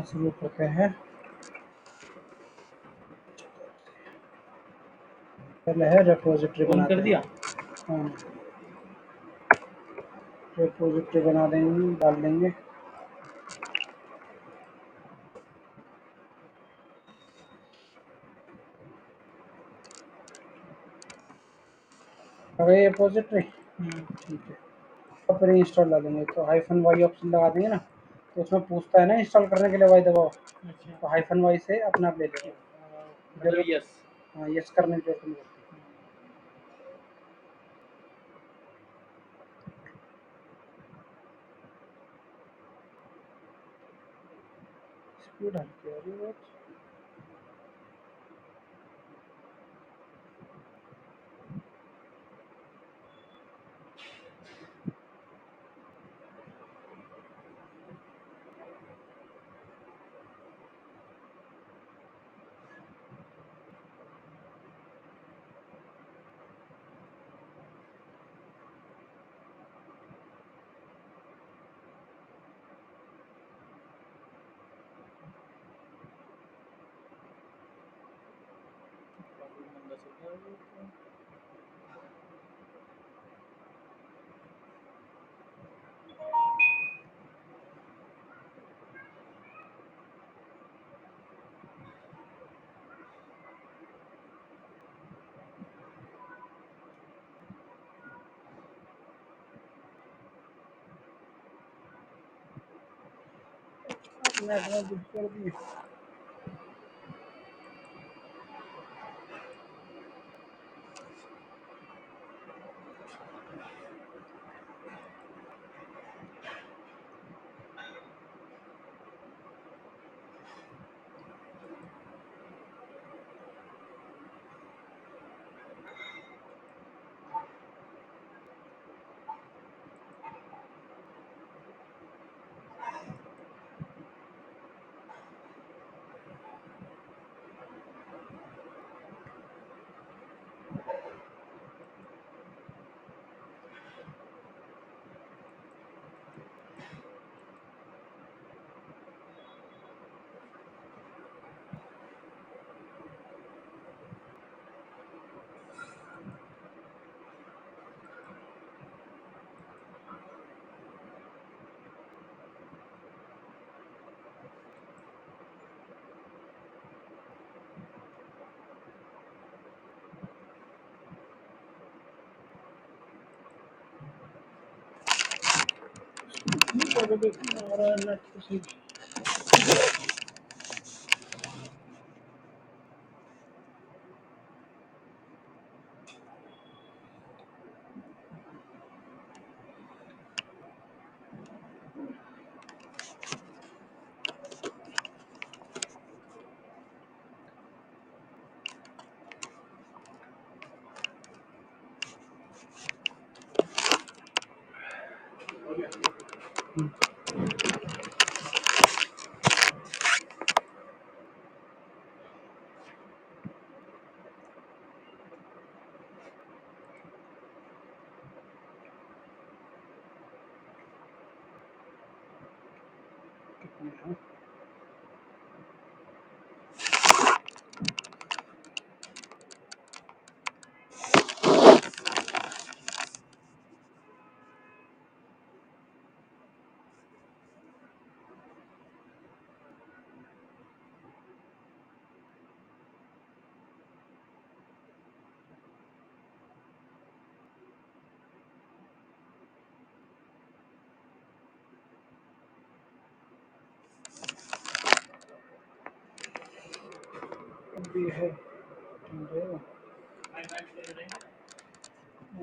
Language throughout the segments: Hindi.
शुरू करते हैं। पहले है रेपोजिटरी फोन कर दिया। हाँ, रेपोजिटरी बना देंगे, डाल देंगे। आ गई रेपोजिटरी। ठीक है, अब फिर इंस्टॉल डालेंगे तो -y ऑप्शन लगा देंगे ना, तो उसमें पूछता है ना इंस्टॉल करने के लिए वाई दबाओ, तो -y से अपने आप ले लेगा। मतलब यस। हाँ, यस करने की जरूरत नहीं होती। स्पीड हल्की आ रही है बहुत। अपने अपना बुक कर दिए। अभी है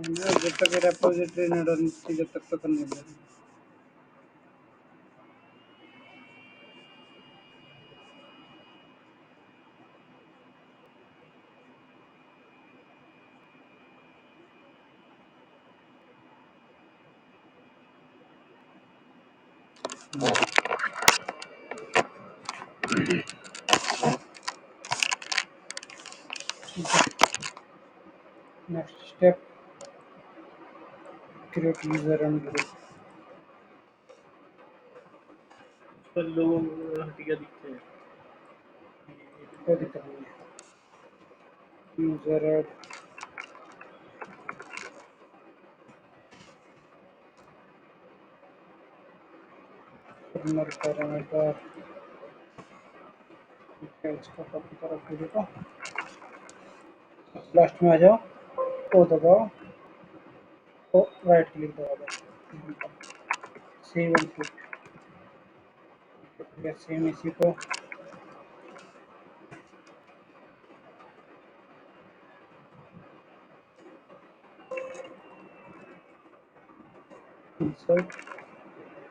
जब तक रेपोजिटरी नहीं डालनी थी जब तक तो करने दे। Next step, create user and group. पर लोगों को हटिया दिखते हैं। कोई दिक्कत नहीं है। यूजर पैरामीटर इसको कॉपी करो पूरे को, लास्ट में आ जाओ, ओ दबाओ, तो राइट क्लिक दबा दो, सेव एंड क्विट। सेम इसी को इंसर्ट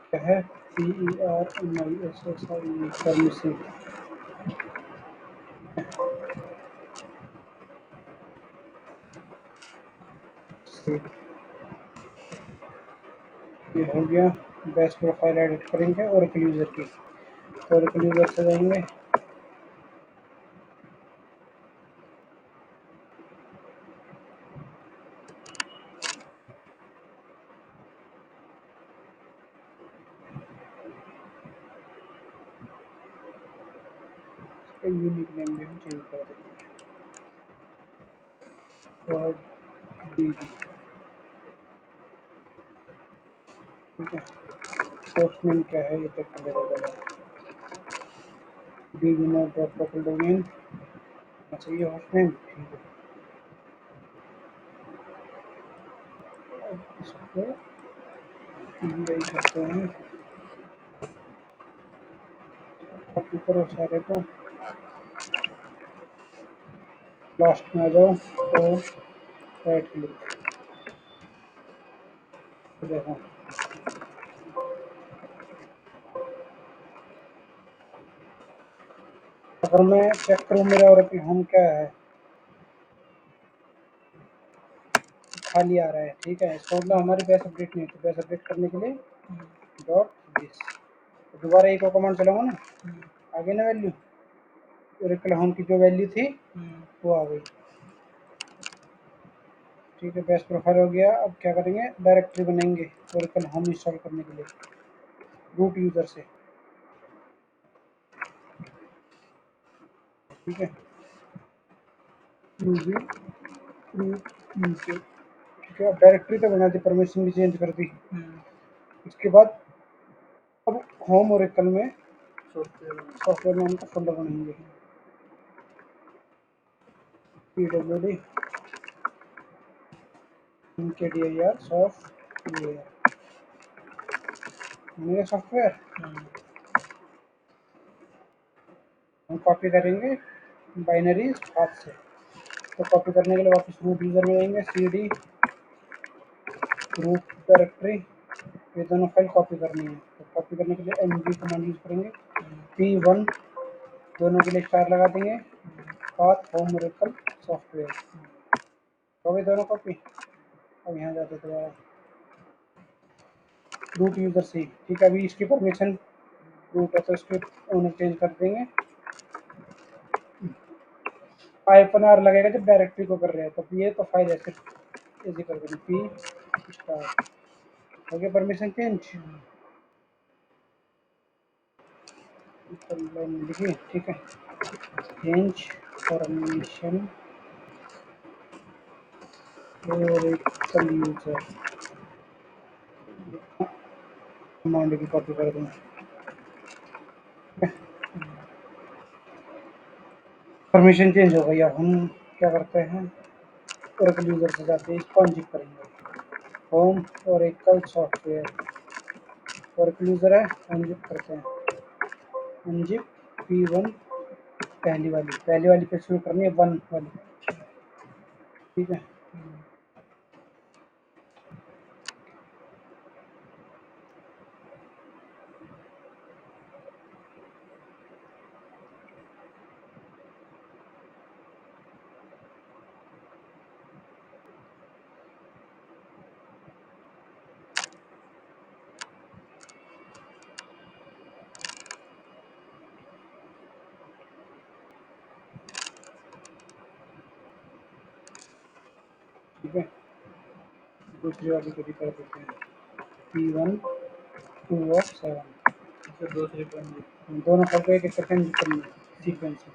क्या है, PERMISSION परमिशन, ये हो गया। बेस्ट प्रोफाइल एडिट करेंगे ओरेकल यूजर की, तो ओरेकल यूजर से जाएंगे, यूनिक नेम भी हम चेंज कर देंगे, और DB, ठीक है। सोर्स नेम क्या है ये चेक कर लेगा पहले, DB note dot local domain, अच्छा ये होस्ट नेम, ठीक है। इसको यही करते हैं, कॉपी करो सारे को, लास्ट में आ जाओ, और राइट क्लिक, देखो अगर मैं चेक करूँ मेरा ओरेकल होम क्या है, खाली आ रहा है, ठीक है। इसका मतलब हमारी बेस अपडेट नहीं होती, बेस अपडेट करने के लिए डॉट दिस, दोबारा एक और कमांड चलाऊंगा ना, आगे ना वैल्यू ओरेकल होम की जो वैल्यू थी वो आ गई, ठीक है। बेस्ट प्रोफाइल हो गया। अब क्या करेंगे, डायरेक्टरी बनाएंगे ओरेकल होम इंस्टॉल करने के लिए रूट यूज़र से, ठीक है। यूजर रूट यूजर, ठीक है। अब डायरेक्टरी तो बना दी, परमिशन भी चेंज कर दी, इसके बाद अब होम ओरेकल में सॉफ्टवेयर नाम का फोल्डर बनाएंगे, PWD MKDIR सॉफ्टवेयर, मेरा सॉफ्टवेयर हम कॉपी करेंगे बाइनरीज हाथ से, तो कॉपी करने के लिए वापस रूट यूज़र में जाएंगे, CD रूट डायरेक्टरी, ये दोनों फाइल कॉपी करनी है, तो कॉपी करने के लिए MG कमांड यूज़ करेंगे, P1 दोनों के लिए स्टार लगा देंगे, पाथ होम ओरेकल सॉफ्टवेयर, हो गए दोनों कॉपी। अब यहाँ जाते दोबारा रूट यूज़र से, ठीक है। अभी इसकी परमिशन रूट है तो इसके ओनर चेंज कर देंगे, -R लगेगा जब डायरेक्टरी को कर रहे हैं, तो ये तो फाइल है सिर्फ इजी कर देंगे, P स्टार, हो गया परमिशन चेंज, लिखिए, ठीक है। Change permission Oracle user, command की कॉपी कर देंगे, परमिशन चेंज हो गई। अब हम क्या करते हैं, ओरेकल यूज़र से जाते हैं, इसको अनजिप करेंगे, home Oracle software, Oracle user है, अनजिप करते हैं, अनजिप P1 पहली वाली पे शुरू करनी है, 1 वाली, ठीक है। ठीक है, दूसरी वाली को भी कर देते हैं, P1 2 of 7, अच्छा दूसरी पंजी। दोनों फाइल को एक एक करके अनजिप करनी है सीक्वेंस में।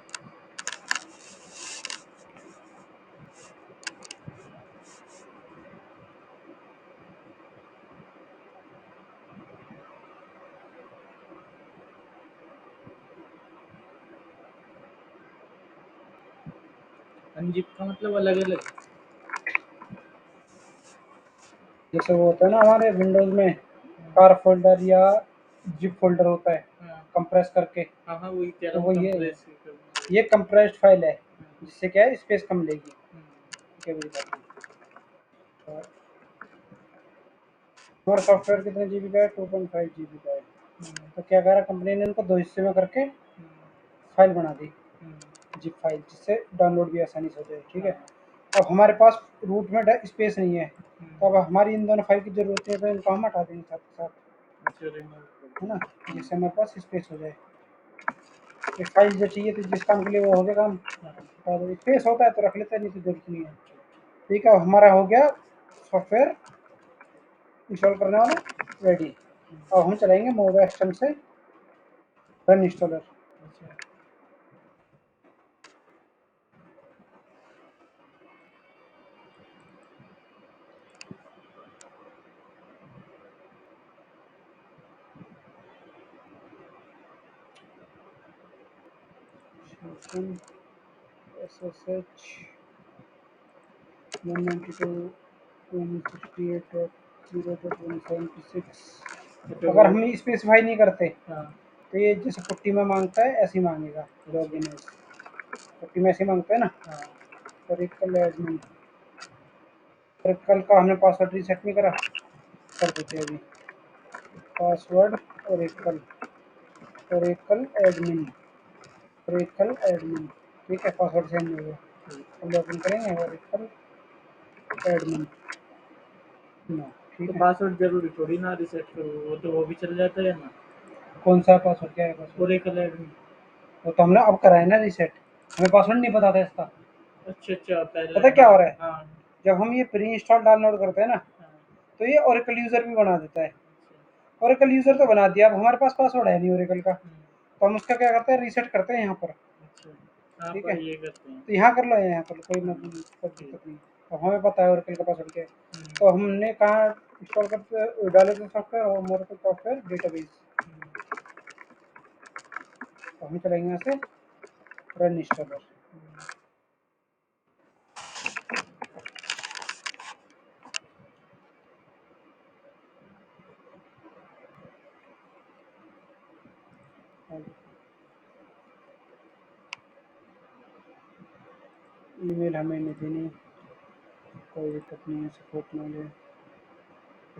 अनजिप का मतलब अलग अलग। जैसे वो होता है ना हमारे विंडोज में कार फोल्डर या जिप फोल्डर होता है हाँ कंप्रेस करके, हाँ हाँ वही कह तो रहा वो हूँ ये है। कंप्रेस करना। ये कंप्रेस्ड फाइल है जिससे क्या है स्पेस कम लेगी। ठीक है मेरी बात में। और हमारा सॉफ्टवेयर कितने जीबी का है? 2.5 जीबी का है। तो क्या करा कंपनी ने इनको दो हिस्से में करके फाइल बना दी जिप फाइल, जिससे डाउनलोड भी आसानी से हो जाए। ठीक है, अब हमारे पास रूट में स्पेस नहीं है, तो अब हमारी इन दोनों फाइल की जरूरत है, तो इनको हम हटा देंगे साथ के साथ, अच्छा रिमूव है ना, जिससे हमारे पास स्पेस हो जाए। ये फाइल जो चाहिए तो जिस काम के लिए वो हो गया काम, और स्पेस होता है तो रख लेते हैं, नहीं तो जरूरत नहीं है। ठीक है, हमारा हो गया सॉफ्टवेयर इंस्टॉल करने वाला रेडी। अब हम चलाएंगे मोबाइल एक्सटेंशन से रन इंस्टॉलर। अच्छा SSH 192.168.0.176। अगर हम स्पेसिफाई नहीं करते हाँ तो ये जैसे पुट्टी में मांगता है ऐसे ही मांगेगा लॉगिन है, पुट्टी में ऐसे ही मांगता है ना। हाँ और एक कल एडमिन, और कल का हमने पासवर्ड रीसेट नहीं करा, कर देते हैं अभी पासवर्ड और एक कल एडमिन और एक कल एडमिन। ठीक है, पासवर्ड चेंज हो गया। अब लॉगिन करेंगे और एक कल एडमिन ना। तो ठीक है, पासवर्ड जरूरी थोड़ी ना रिसेट करो, वो तो वो भी चल जाता है ना। कौन सा पासवर्ड, क्या है पासवर्ड? Oracle admin. वो तो हमने अब करा है ना रीसेट, हमें पासवर्ड नहीं पता था इसका। अच्छा अच्छा पहले पता क्या हाँ हो रहा है, हाँ जब हम ये प्री इंस्टॉल डाउनलोड करते हैं ना, हाँ तो ये ओरेकल यूजर भी बना देता है। अच्छा ओरेकल यूजर तो बना दिया, अब हमारे पास पासवर्ड है नहीं ओरेकल का, हम्म, तो हम उसका क्या करते हैं, रीसेट करते हैं यहाँ पर। अच्छा यहाँ ठीक पर है, ये करते हैं। तो यहाँ कर लो, यहाँ कर लो, कोई हाँ कोई ठीक। दिक्कत नहीं। अब हमें पता है ओरेकल का पासवर्ड क्या है। हम्म, तो हमने कहाँ इंस्टॉल करते डाले थे सॉफ्टवेयर, और ओरेकल सॉफ्टवेयर डेटाबेस। तो हम चलेंगे यहाँ से रन इंस्टॉलर। ईमेल हमें नहीं देनी, कोई दिक्कत नहीं है, सपोर्ट ना ले,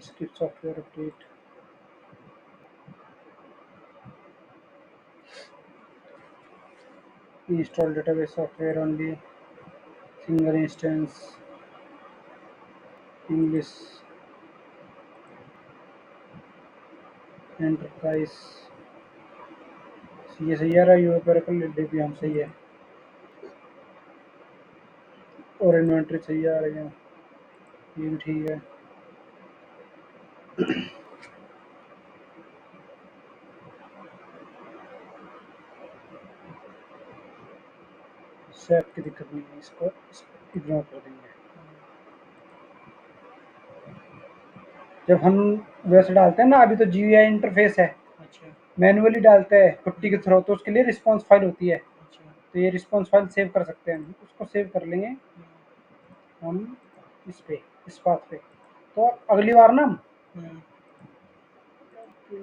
skip software update. Install database software only, single instance, English, enterprise. ये सही आ रहा है, यूएस ओरेकल डीबी हम सही है, और इन्वेंट्री सही आ रही है, ये भी ठीक है। सेट की दिक्कत नहीं है, इसको इग्नोर कर देंगे। जब हम वैसे डालते हैं ना, अभी तो जीयूआई इंटरफेस है, अच्छा मैनुअली डालते हैं पुट्टी के थ्रू, तो उसके लिए रिस्पॉन्स फाइल होती है। अच्छा तो ये रिस्पॉन्स फाइल सेव कर सकते हैं, हम उसको सेव कर लेंगे हम इस पे, इस पाथ पे। तो अगली बार ना हम हम्म,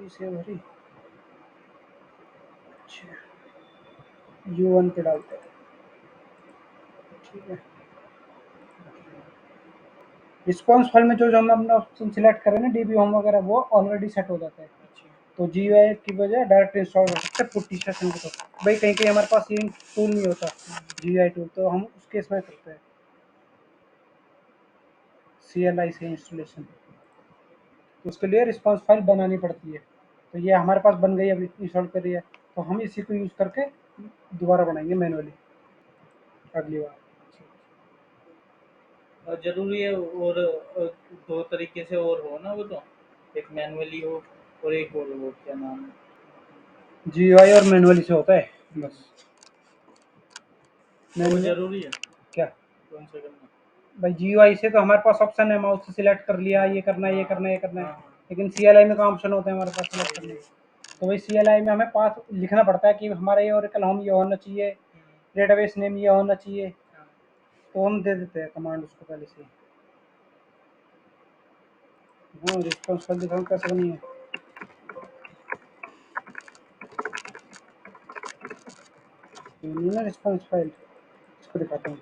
सेव हरी, अच्छा, U1 पे डालते हैं। ठीक है, रिस्पॉन्स फाइल में जो जो हम अपना ऑप्शन सिलेक्ट करें ना, डीबी होम वगैरह, वो ऑलरेडी सेट हो जाता है। अच्छा तो जीयूआई की वजह डायरेक्ट इंस्टॉल हो सकता है पुट्टी सेशन के, तो भाई कहीं कहीं हमारे पास ये टूल नहीं होता जीयूआई टूल, तो हम उस केस में करते हैं CLI से इंस्टॉलेशन। तो उसके लिए रिस्पॉन्स फाइल बनानी पड़ती है। तो ये हमारे पास बन गई, अभी इंस्टॉल करी है, तो हम इसी को यूज़ करके दोबारा बनाएंगे मैनुअली अगली बार। और जरूरी है और दो तरीके से और हो ना वो तो, एक मैनुअली हो और एक और वो क्या नाम है GUI और मैनुअली से होता है बस। वो मैनुअल जरूरी है क्या कौन सा करना? भाई, GUI से तो हमारे पास ऑप्शन है, माउस से सिलेक्ट कर लिया, ये करना है, ये करना है, ये करना है। हाँ, लेकिन CLI में का ऑप्शन होता है हमारे पास सिलेक्ट करने के। तो भाई CLI में हमें पास लिखना पड़ता है कि हमारा ये ओरेकल होम ये होना चाहिए, डेटाबेस नेम ये होना चाहिए, हाँ। तो हम दे देते हैं कमांड उसको पहले से ही। हाँ, रिस्पॉन्स फाइल दिखाऊँ कैसे बनी है। ये नहीं है ना रिस्पॉन्स फाइल, इसको दिखाता हूँ।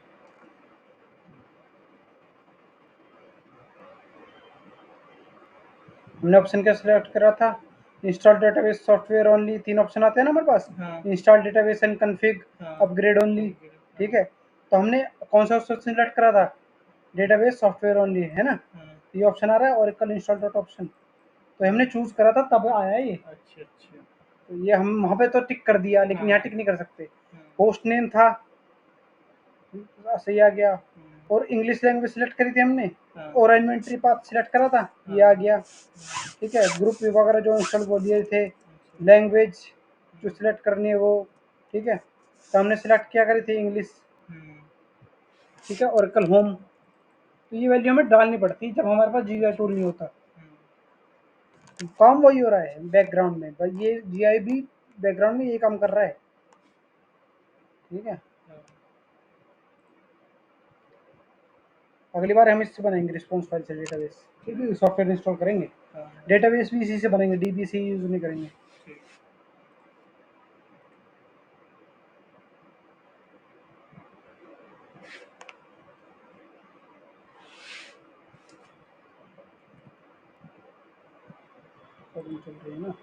हमने ऑप्शन क्या सिलेक्ट करा था? Install database software only, 3 option आते हैं ना हमारे पास। हाँ, इंस्टॉल डेटाबेस एंड कॉन्फ़िग, हाँ, अपग्रेड ओनली। हाँ, ठीक है, तो हमने कौन सा ऑप्शन सिलेक्ट करा था? डेटाबेस सॉफ्टवेयर ओनली, है ना? हाँ। ये ऑप्शन आ रहा है ओरेकल इंस्टॉल डॉट ऑप्शन, तो हमने चूज करा था तब आया है ये। अच्छा, अच्छा। तो ये हम वहाँ पे तो टिक कर दिया, लेकिन यहाँ हाँ, टिक नहीं कर सकते। हाँ, होस्ट नेम था, सही आ गया। हाँ, और इंग्लिश लैंग्वेज सिलेक्ट करी थी हमने, हाँ, और इन्वेंट्री पाथ सिलेक्ट करा था, ये आ गया। ठीक है, ग्रुप वगैरह जो इंस्टॉल वो दिए थे, अच्छा। लैंग्वेज जो सिलेक्ट करनी है वो। ठीक है, तो हमने सिलेक्ट क्या करी थी? इंग्लिश। हम्म, ठीक है, ओरेकल होम, तो ये वैल्यू हमें डालनी पड़ती जब हमारे पास GUI टूल नहीं होता। हम्म, काम वही हो रहा है बैकग्राउंड में, बस ये GUI भी बैकग्राउंड में ये काम कर रहा है। ठीक है, हाँ, अगली बार हम इससे बनाएंगे रिस्पॉन्स फाइल से डेटाबेस। ठीक है, सॉफ्टवेयर इंस्टॉल करेंगे, हाँ, डेटाबेस भी इसी से बनेंगे, DBC यूज नहीं करेंगे। ठीक। अभी चल रही है ना।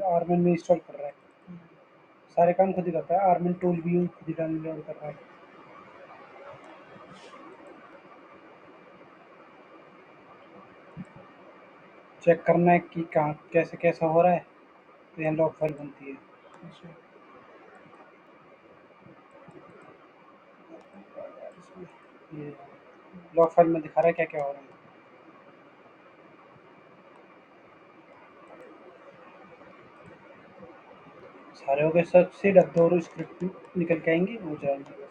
आर्मिन में इंस्टॉल कर रहा है, सारे काम खुद ही करता है। आर्मिन टूल भी खुद ही डाउनलोड कर रहा है। चेक करना है कि कहाँ कैसे कैसा हो रहा है, तो यहाँ लॉग फाइल बनती है। अच्छा। ये लॉग फाइल में दिखा रहा है क्या क्या हो रहा है। सारे हो गए सक्सीड, अब 2 स्क्रिप्ट निकल के आएंगी, हो जाएंगे बस।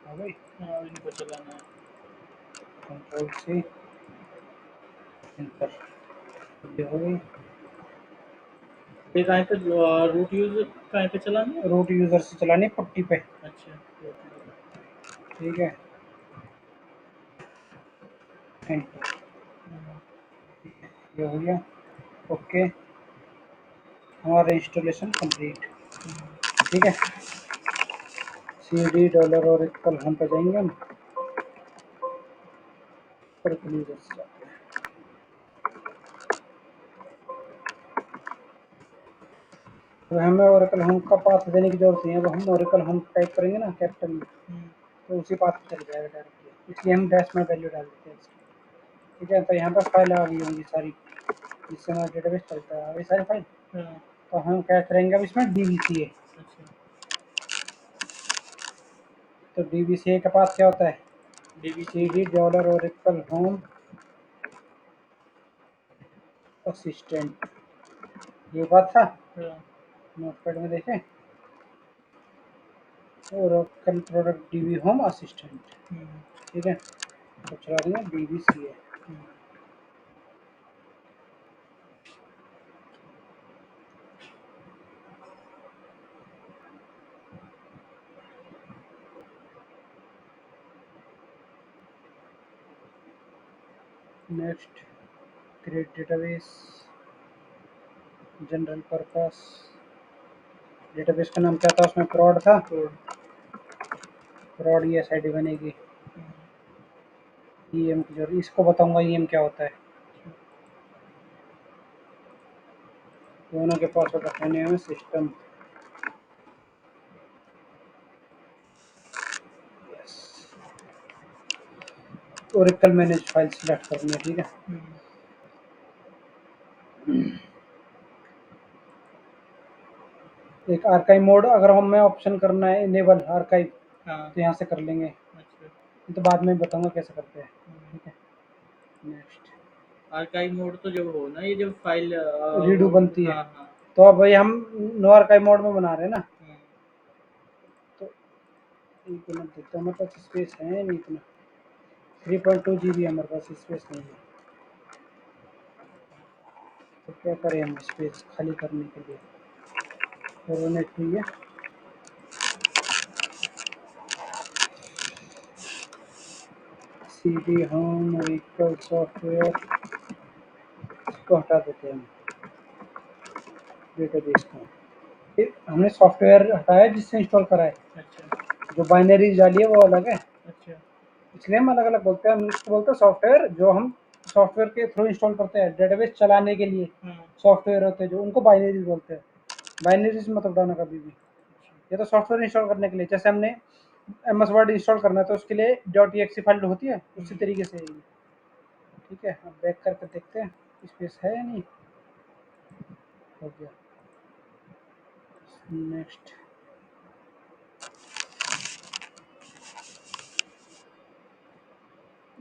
हो गई। हाँ, अभी इनको चलाना है। कंट्रोल C इंटर, ये हो गई। ये कहाँ पे रूट यूज कहाँ पे चलाना है? रूट यूजर से चलानी है पट्टी पे। अच्छा, root user। ठीक है, एंटर, हम्म, ये हो गया। ओके, हमारा इंस्टॉलेशन कंप्लीट। ठीक है, CD डॉलर और कल होम पे जाएंगे हम, और यूजर से जाते हैं। तो हमें ओरेकल होम का पाथ देने की जरूरत नहीं है, अब हम ओरेकल होम टाइप करेंगे ना कैपिटल में, हम्म, तो उसी पाथ पे चल जाएगा डायरेक्टली, इसलिए हम डैश में वैल्यू डाल देते हैं इसकी। ठीक है, तो यहाँ पर फाइल आ गई होंगी सारी, जिससे हमारा डेटाबेस चलता है, ये सारी फाइल। हाँ, तो हम क्या करेंगे अब इसमें DBCA। अच्छा। तो DBCA का पाथ क्या होता है? DBC. CD dollar Oracle home assistant, ये बात था। हाँ, नोटपैड में देखें, Oracle product DB home assistant, hmm, ठीक है, तो चला देंगे DBCA। हम्म, next, create database, general purpose. Database का नाम क्या था उसमें? प्रॉड था। कोड, प्रॉड ESID बनेगी। हम्म, EM की जरूरत, इसको बताऊंगा EM क्या होता है। दोनों के पासवर्ड रखने हैं system. Oracle manage file select करनी है, ठीक है। हम्म, एक आर्काइव मोड, अगर हमें ऑप्शन करना है इनेबल आर्काइव, हाँ, तो यहाँ से कर लेंगे। अच्छा, ये तो बाद में बताऊंगा कैसे करते हैं, हम्म। ठीक है। नेक्स्ट, आर्काइव मोड तो जब हो ना, ये जब फाइल रीडू बनती है, हाँ हाँ, तो अब भाई हम नो आर्काइव मोड में बना रहे हैं ना, हम्म, तो एक मिनट देखते हैं, हमारे पास स्पेस है नहीं इतना। 3.2 GB हमारे पास स्पेस नहीं है, तो क्या करें हम स्पेस खाली करने के लिए? फॉर्मेट हुई है, CD होम व्हीकल सॉफ्टवेयर, इसको हटा देते हैं हम, डेटाबेस को। फिर हमने सॉफ्टवेयर हटाया जिससे इंस्टॉल करा है, अच्छा, जो बाइनरीज डाली है वो अलग है, अच्छा, इसलिए हम अलग अलग बोलते हैं। हम इसको बोलते हैं सॉफ्टवेयर, जो हम सॉफ्टवेयर के थ्रू इंस्टॉल करते हैं डेटाबेस चलाने के लिए। हाँ, सॉफ्टवेयर होते हैं जो, उनको बाइनरीज बोलते हैं। बाइनरीज मत उठाना कभी भी। ये तो सॉफ्टवेयर इंस्टॉल करने के लिए, जैसे हमने MS वर्ड इंस्टॉल करना है तो उसके लिए .exe फाइल होती है, उसी तरीके से ये, ठीक है। अब बैक करके देखते हैं स्पेस है या नहीं। हो गया। Next,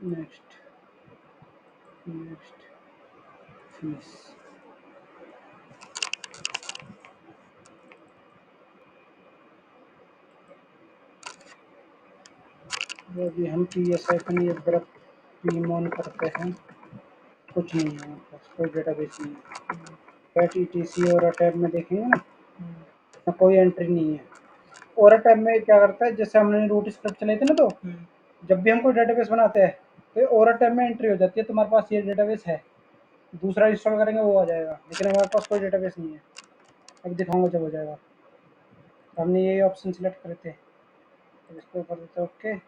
next, next, fees. जो भी हम PSI को ये तरफ ऑन करते हैं, कुछ नहीं है हमारे पास, कोई डेटाबेस नहीं है। कैट ETC और टैब में देखेंगे ना, हम्म, इसमें कोई एंट्री नहीं है। और टैब में क्या करता है, जैसे हमने रूट स्क्रिप्ट चलाई थी ना, तो हम्म, जब भी हम कोई डेटाबेस बनाते हैं तो और टैब में एंट्री हो जाती है, तुम्हारे पास ये डेटाबेस है। दूसरा इंस्टॉल करेंगे वो आ जाएगा, लेकिन हमारे पास कोई डेटाबेस नहीं है। अब दिखाऊंगा जब हो जाएगा। तो हमने ये ऑप्शन सिलेक्ट करे थे, तो इसको कर देते ओके।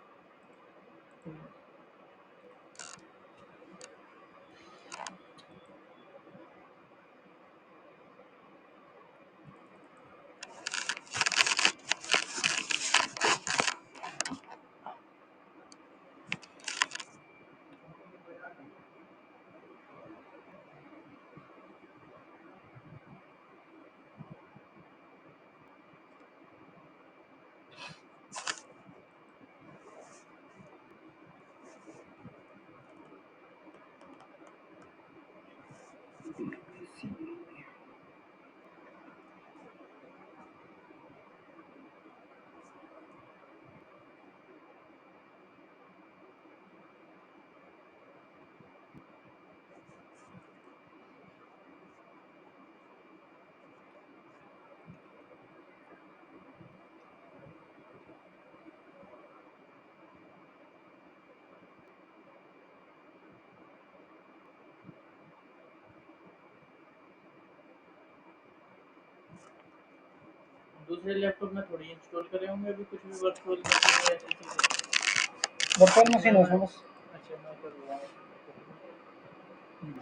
दूसरे लैपटॉप में थोड़ी इंस्टॉल करे होंगे अभी कुछ भी वर्चुअल मशीन या ऐसी चीज़ें। वर्चुअल मशीन है उसमें बस। अच्छा, मैं कर रहा हूँ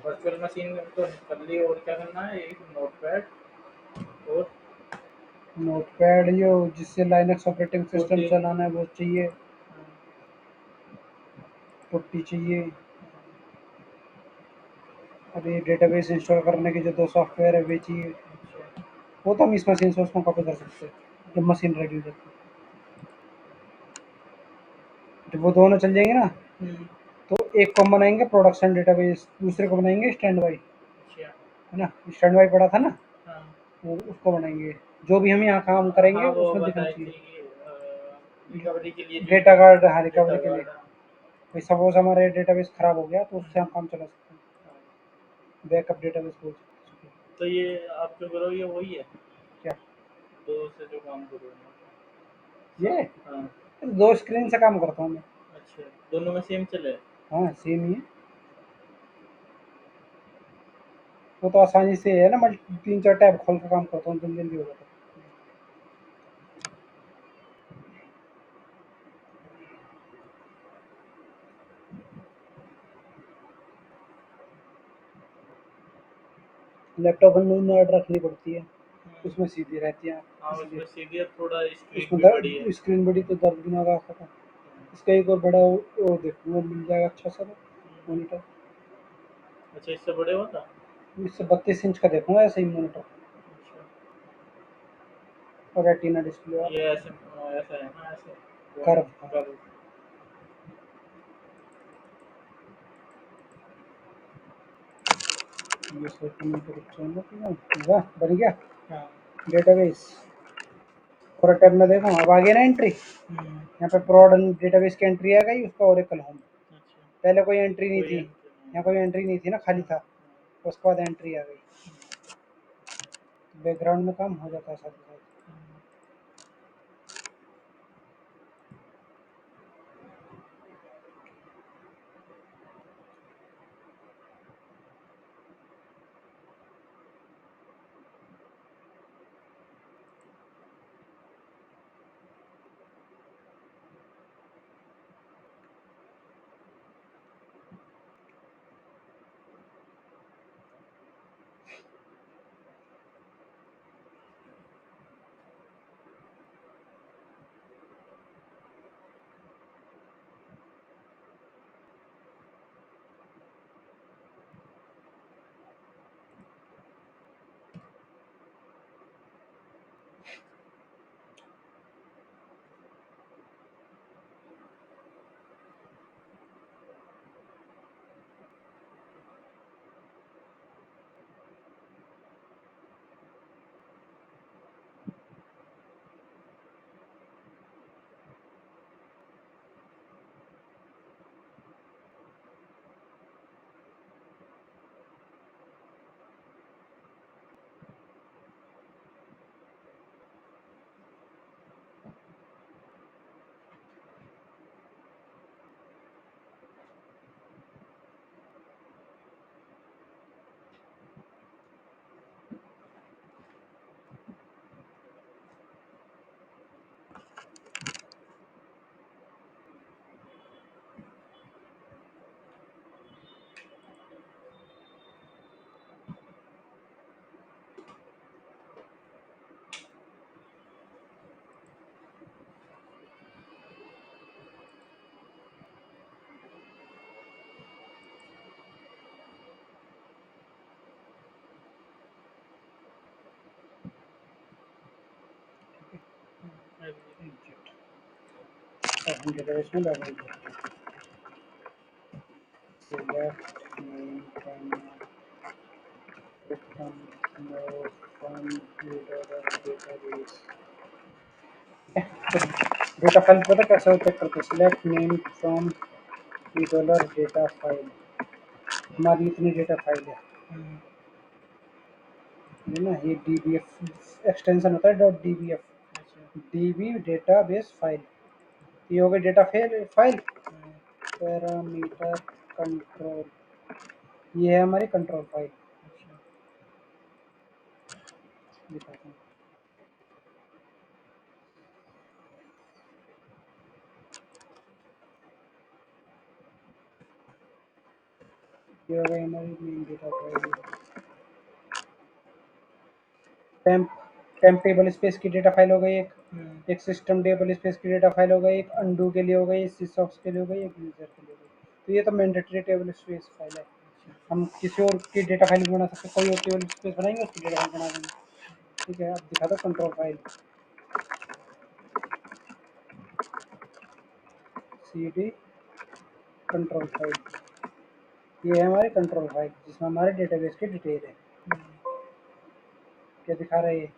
वर्चुअल मशीन तो कर ली, और क्या करना है? एक नोटपैड और नोटपैड, जो जिससे लाइनक्स ऑपरेटिंग सिस्टम पुट्टी, चलाना है वो चाहिए। हाँ, पुट्टी चाहिए। और ये डेटाबेस इंस्टॉल करने के जो दो सॉफ्टवेयर है वे चाहिए। अच्छा, वो तो हम इस मशीन से उसको कॉपी कर सकते हैं जब मशीन रेडी हो जाती है। जब वो दोनों चल जाएंगे ना, हम्म, तो एक को हम बनाएंगे प्रोडक्शन डेटाबेस, दूसरे को बनाएंगे स्टैंड बाई, अच्छा, है ना। स्टैंड बाई पड़ा था ना, हाँ, वो उसको बनाएंगे। जो भी हम यहाँ काम करेंगे हाँ, वो उसमें दिखना बताई चाहिए। थी रिकवरी के लिए डेटा कार्ड, हाँ रिकवरी डेटा के लिए। कार्ड, हाँ। भाई सपोज हमारे डेटाबेस खराब हो गया तो उससे हम काम चला सकते हैं, बैकअप डेटाबेस बोल सकते हैं। तो ये आप जो करो ये वही है क्या दो से जो काम करो ये हाँ। दो स्क्रीन से काम करता हूँ मैं। अच्छा दोनों में सेम चले हाँ सेम ही है, वो तो आसानी से है ना, मैं 3-4 टैब खोल कर काम करता हूँ, जल्दी जल्दी हो जाता है। लैपटॉप में ऐड रखनी पड़ती है, उसमें सीधी रहती है, हाँ इसलिए उसमें सीधी थोड़ा स्क्रीन उसमें भी बड़ी है। स्क्रीन बड़ी तो दर्द भी ना लगा सकता। इसका एक और बड़ा वो देखूंगा मिल जाएगा अच्छा सा मॉनिटर। अच्छा इससे बड़े होता इससे 32 इंच का देखूंगा ऐसे ही मॉनिटर, अच्छा और रेटिना डिस्प्ले वाला ये ऐसे ऐसा है ना ऐसे कर्व। कर्व ये सेटिंग में तो वाह बन गया हाँ डेटाबेस। और टैब में देखो अब आ गया ना एंट्री, यहाँ पे प्रोड डेटाबेस की एंट्री आ गई, उसका ओरेकल होम। अच्छा पहले कोई एंट्री नहीं कोई थी, एंट्री नहीं यहाँ कोई एंट्री नहीं थी ना, खाली था, उसके बाद एंट्री आ गई। बैकग्राउंड में काम हो जाता है साथ ही साथ। हम डेटाबेस में log in select main from from database। Data file पता कैसे चेक करते हैं, select name from dollar data file. हमारी इतनी डेटा फाइल है ये ना, ये DBF एक्सटेंशन होता है, .dbf, DB data base file. ये हो गई डेटा फाइल। पैरामीटर कंट्रोल, ये है हमारी कंट्रोल फाइल। दिखाता हूँ, ये हो गई हमारी main data file. Temp temp table space की डेटा फाइल हो गई एक सिस्टम टेबल स्पेस की डेटा फाइल हो गई, एक अंडू के लिए हो गई, सिसऑक्स के लिए हो गई, एक यूजर के लिए हो गई। तो ये तो मैंडेटरी टेबल स्पेस फाइल है। हम किसी और की डेटा फाइल भी बना सकते हैं, कोई और टेबल स्पेस बनाएंगे उसकी डेटा फाइल बना देंगे। ठीक है, अब दिखा दो control file, CD control file. ये है हमारी कंट्रोल फाइल जिसमें हमारे डेटाबेस की डिटेल है। क्या दिखा रहा है ये,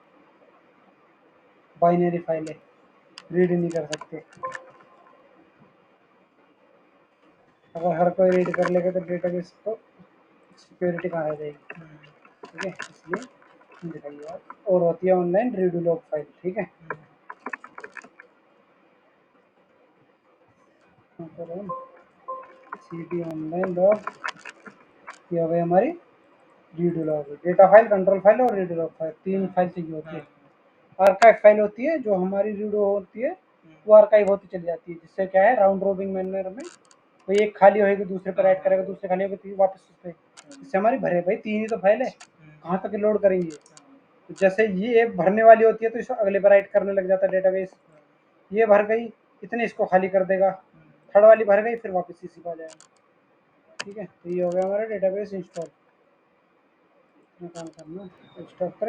बाइनरी फाइल है। रीड ही नहीं कर सकते। अगर हर कोई रीड कर लेगा तो डेटाबेस को सिक्योरिटी कहाँ रह जाएगी। ठीक है, इसलिए दिखाइए आप। और होती है ऑनलाइन रीडू लॉग फाइल। ठीक है, सी डी ऑनलाइन लॉग, ये हो गई हमारी redo log. Data file, control file और रीडू लॉग फाइल, तीन फाइल चाहिए होती है। आर्काइव फाइल होती है जो हमारी रीडो होती है, वो आर्काइव होती चली जाती है, जिससे क्या है राउंड रोबिंग मैनर में कोई एक खाली होगी दूसरे पर ऐड करेगा, दूसरे खाली होगी वापस उस पर, इससे हमारी भरे भाई तीन ही तो फाइल है, कहाँ तक लोड करेंगे। तो जैसे ये भरने वाली होती है तो इसको अगले पर ऐड करने लग जाता है डेटाबेस। ये भर गई, इतने इसको खाली कर देगा, थर्ड वाली भर गई, फिर वापस इसी पर आ जाएगा। ठीक है, तो ये हो गया हमारा डेटाबेस इंस्टॉल। काम करना, इंस्टॉल करें।